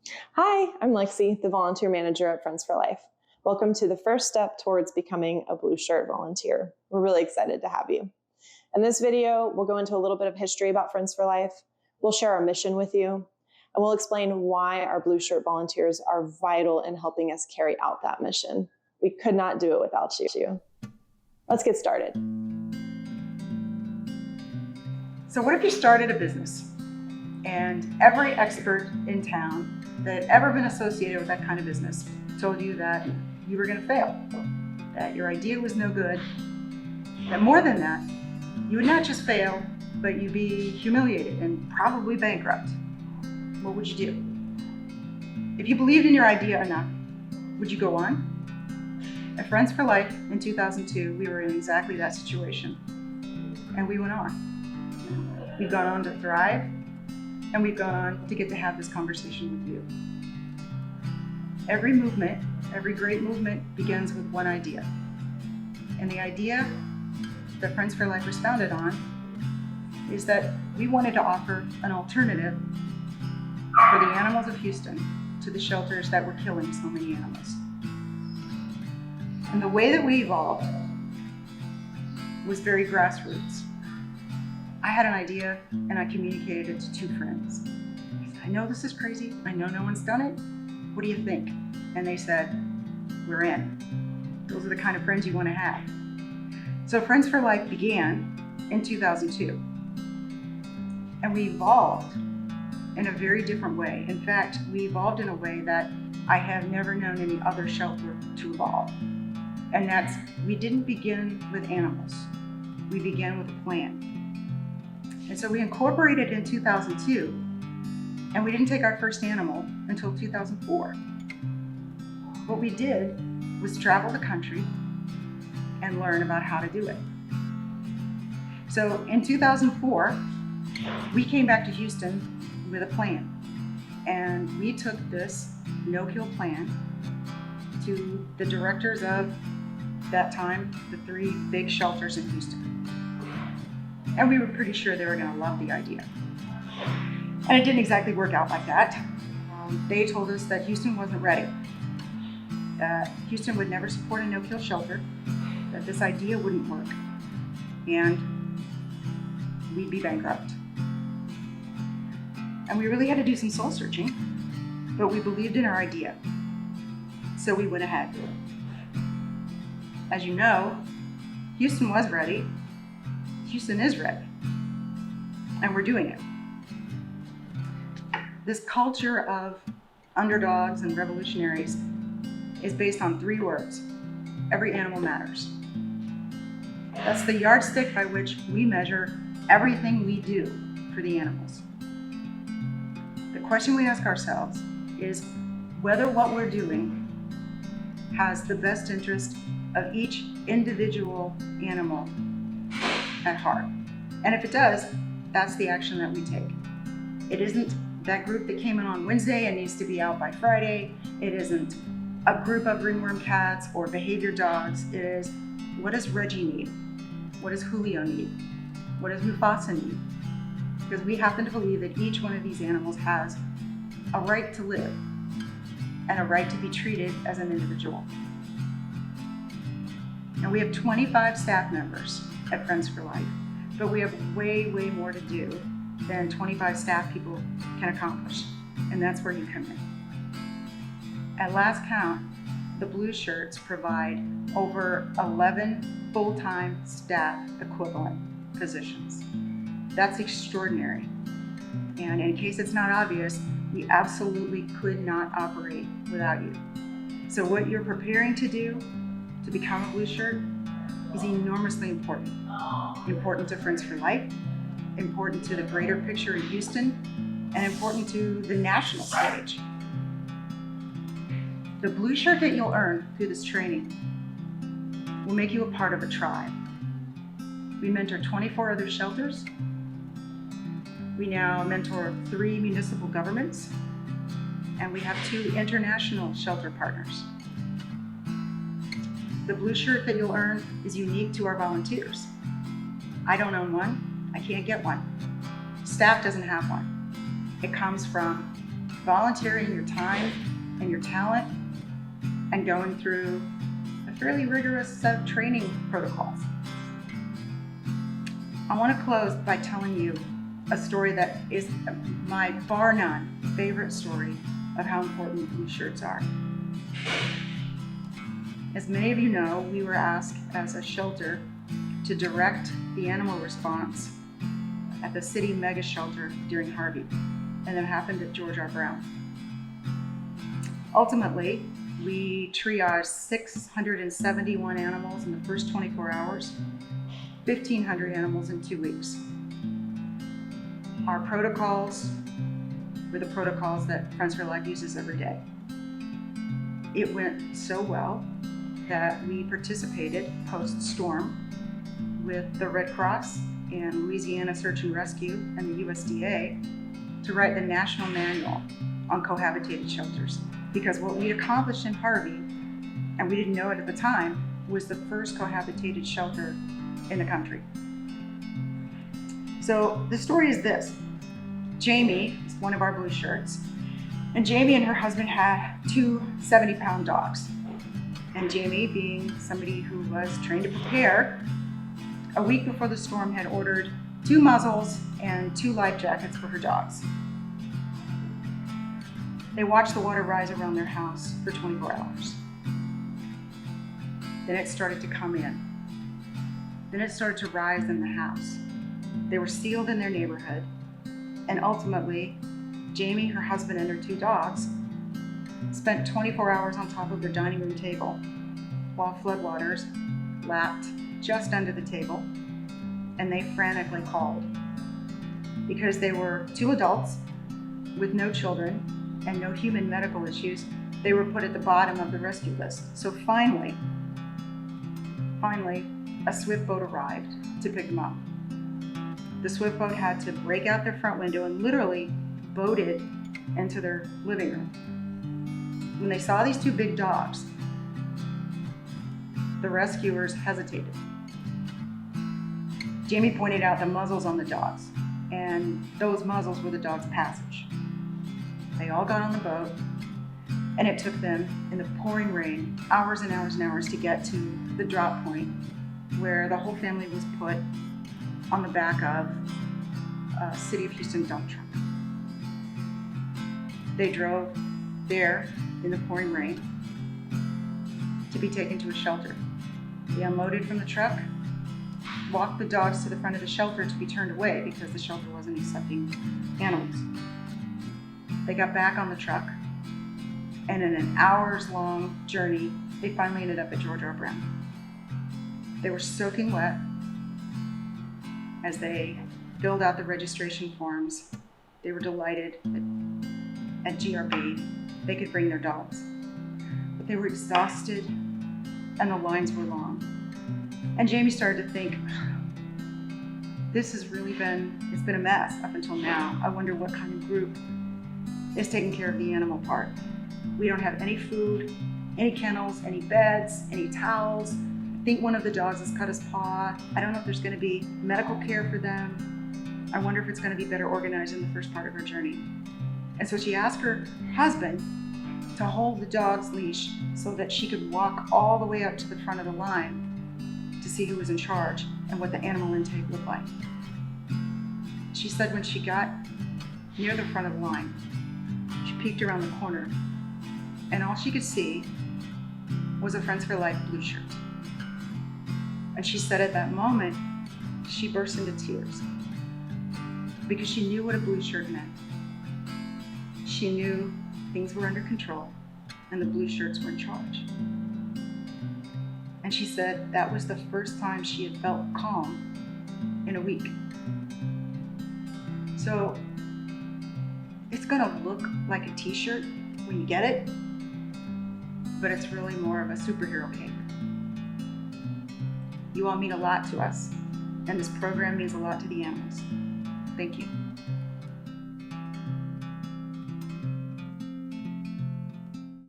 Hi, I'm Lexi, the volunteer manager at Friends for Life. Welcome to the first step towards becoming a Blue Shirt volunteer. We're really excited to have you. In this video, we'll go into a little bit of history about Friends for Life. We'll share our mission with you, and we'll explain why our Blue Shirt volunteers are vital in helping us carry out that mission. We could not do it without you. Let's get started. So what if you started a business and every expert in town that had ever been associated with that kind of business told you that you were going to fail, that your idea was no good, that more than that, you would not just fail, but you'd be humiliated and probably bankrupt? What would you do? If you believed in your idea enough, would you go on? At Friends for Life in 2002, we were in exactly that situation, and we went on. We've gone on to thrive, and we've gone on to get to have this conversation with you. Every movement, every great movement begins with one idea. And the idea that Friends for Life was founded on is that we wanted to offer an alternative for the animals of Houston to the shelters that were killing so many animals. And the way that we evolved was very grassroots. I had an idea and I communicated it to two friends. I said, I know this is crazy. I know no one's done it. What do you think? And they said, we're in. Those are the kind of friends you want to have. So Friends for Life began in 2002. And we evolved in a very different way. In fact, we evolved in a way that I have never known any other shelter to evolve. And that's, we didn't begin with animals. We began with a plan. And so we incorporated in 2002, and we didn't take our first animal until 2004. What we did was travel the country and learn about how to do it. So in 2004, we came back to Houston with a plan. And we took this no-kill plan to the directors of that time, the three big shelters in Houston. And we were pretty sure they were going to love the idea. And it didn't exactly work out like that. They told us that Houston wasn't ready, that Houston would never support a no-kill shelter, that this idea wouldn't work, and we'd be bankrupt. And we really had to do some soul searching, but we believed in our idea. So we went ahead. As you know, Houston was ready. Houston is ready, and we're doing it. This culture of underdogs and revolutionaries is based on three words: every animal matters. That's the yardstick by which we measure everything we do for the animals. The question we ask ourselves is whether what we're doing has the best interest of each individual animal at heart. And if it does, that's the action that we take. It isn't that group that came in on Wednesday and needs to be out by Friday. It isn't a group of ringworm cats or behavior dogs. It is, what does Reggie need? What does Julio need? What does Mufasa need? Because we happen to believe that each one of these animals has a right to live and a right to be treated as an individual. And we have 25 staff members at Friends for Life, but we have way, way more to do than 25 staff people can accomplish, and that's where you come in. At last count, the Blue Shirts provide over 11 full-time staff equivalent positions. That's extraordinary. And in case it's not obvious, we absolutely could not operate without you. So what you're preparing to do to become a Blue Shirt is enormously important. Important to Friends for Life, important to the greater picture in Houston, and important to the national stage. The Blue Shirt that you'll earn through this training will make you a part of a tribe. We mentor 24 other shelters. We now mentor 3 municipal governments, and we have 2 international shelter partners. The Blue Shirt that you'll earn is unique to our volunteers. I don't own one. I can't get one. Staff doesn't have one. It comes from volunteering your time and your talent and going through a fairly rigorous set of training protocols. I want to close by telling you a story that is my bar none favorite story of how important blue shirts are. As many of you know, we were asked as a shelter to direct the animal response at the city mega shelter during Harvey, and that happened at George R. Brown. Ultimately, we triaged 671 animals in the first 24 hours, 1,500 animals in 2 weeks. Our protocols were the protocols that Friends for Life uses every day. It went so well that we participated post-storm with the Red Cross and Louisiana Search and Rescue and the USDA to write the National Manual on Cohabitated Shelters. Because what we accomplished in Harvey, and we didn't know it at the time, was the first cohabitated shelter in the country. So the story is this. Jamie is one of our blue shirts, and Jamie and her husband had 2 70-pound dogs. And Jamie, being somebody who was trained to prepare, a week before the storm had ordered 2 muzzles and 2 life jackets for her dogs. They watched the water rise around their house for 24 hours. Then it started to come in. Then it started to rise in the house. They were sealed in their neighborhood, and ultimately, Jamie, her husband, and their 2 dogs spent 24 hours on top of their dining room table while floodwaters lapped just under the table, and they frantically called. Because they were 2 adults with no children and no human medical issues, they were put at the bottom of the rescue list. So finally, a swift boat arrived to pick them up. The swift boat had to break out their front window and literally boated into their living room. When they saw these 2 big dogs, the rescuers hesitated. Jamie pointed out the muzzles on the dogs, and those muzzles were the dogs' passage. They all got on the boat, and it took them, in the pouring rain, hours and hours and hours to get to the drop point where the whole family was put on the back of a City of Houston dump truck. They drove there in the pouring rain to be taken to a shelter. They unloaded from the truck, walked the dogs to the front of the shelter to be turned away because the shelter wasn't accepting animals. They got back on the truck, and in an hours-long journey, they finally ended up at George R. Brown. They were soaking wet as they filled out the registration forms. They were delighted at GRB they could bring their dogs. But they were exhausted, and the lines were long. And Jamie started to think, it's been a mess up until now. I wonder what kind of group is taking care of the animal part. We don't have any food, any kennels, any beds, any towels. I think one of the dogs has cut his paw. I don't know if there's going to be medical care for them. I wonder if it's going to be better organized in the first part of her journey. And so she asked her husband to hold the dog's leash so that she could walk all the way up to the front of the line to see who was in charge and what the animal intake looked like. She said when she got near the front of the line, she peeked around the corner, and all she could see was a Friends for Life blue shirt. And she said at that moment, she burst into tears because she knew what a blue shirt meant. She knew things were under control and the blue shirts were in charge. And she said that was the first time she had felt calm in a week. So it's gonna look like a t-shirt when you get it, but it's really more of a superhero cape. You all mean a lot to us, and this program means a lot to the animals. Thank you.